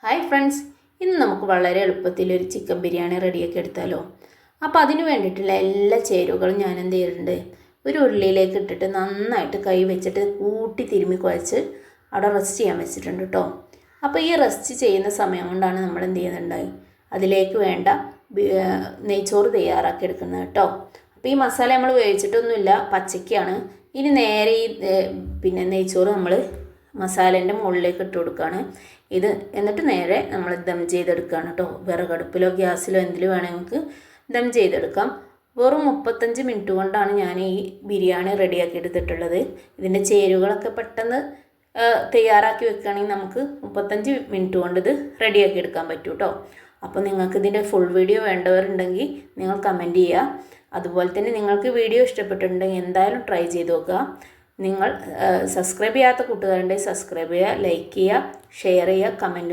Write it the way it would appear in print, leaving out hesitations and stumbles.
Hi friends, ഇന്ന് നമുക്ക് വളരെ എളുപ്പത്തിൽ ഒരു ചിക്കൻ ബിരിയാണി റെഡിയാക്കി എടുത്താലോ. അപ്പോൾ അതിന് വേണ്ടിയിട്ടുള്ള എല്ലാ ചേരുവകളും ഞാൻ എന്ത് ചെയ്തിട്ടുണ്ട്, ഒരു ഉരുളിയിലേക്ക് ഇട്ടിട്ട് നന്നായിട്ട് കൈ വെച്ചിട്ട് കൂട്ടി തിരുമ്മി കുഴച്ച് അവിടെ റെസ്റ്റ് ചെയ്യാൻ വെച്ചിട്ടുണ്ട് കേട്ടോ. അപ്പോൾ ഈ റെസ്റ്റ് ചെയ്യുന്ന സമയം കൊണ്ടാണ് നമ്മൾ എന്ത് ചെയ്യുന്നുണ്ടായി അതിലേക്ക് വേണ്ട നെയ്ച്ചോറ് തയ്യാറാക്കി എടുക്കുന്നത് കേട്ടോ. അപ്പോൾ ഈ മസാല നമ്മൾ വേവിച്ചിട്ടൊന്നുമില്ല, പച്ചയ്ക്കാണ്. ഇനി നേരെ ഈ നെയ്ച്ചോറ് നമ്മൾ മസാലേൻ്റെ മുകളിലേക്ക് ഇട്ട് കൊടുക്കുകയാണ്. എന്നിട്ട് നേരെ നമ്മൾ ദം ചെയ്തെടുക്കുകയാണ് കേട്ടോ. വിറകടുപ്പിലോ ഗ്യാസിലോ എന്തിലും വേണമെങ്കിൽ നമുക്ക് ദം ചെയ്തെടുക്കാം. വെറും 35 മിനിറ്റ് കൊണ്ടാണ് ഞാൻ ഈ ബിരിയാണി റെഡിയാക്കി എടുത്തിട്ടുള്ളത്. ഇതിൻ്റെ ചേരുവകളൊക്കെ പെട്ടെന്ന് തയ്യാറാക്കി വെക്കുകയാണെങ്കിൽ നമുക്ക് 35 മിനിറ്റ് കൊണ്ട് ഇത് റെഡിയാക്കി എടുക്കാൻ പറ്റും കേട്ടോ. അപ്പോൾ നിങ്ങൾക്ക് ഇതിൻ്റെ ഫുൾ വീഡിയോ വേണ്ടവരുണ്ടെങ്കിൽ നിങ്ങൾ കമൻറ്റ് ചെയ്യുക. അതുപോലെ തന്നെ നിങ്ങൾക്ക് വീഡിയോ ഇഷ്ടപ്പെട്ടിട്ടുണ്ടെങ്കിൽ എന്തായാലും ട്രൈ ചെയ്ത് നോക്കുക. നിങ്ങൾ സബ്സ്ക്രൈബ് ചെയ്യാത്ത കൂട്ടുകാരുണ്ടെങ്കിൽ സബ്സ്ക്രൈബ് ചെയ്യുക, ലൈക്ക് ചെയ്യുക, ഷെയർ ചെയ്യുക, കമൻറ്റ്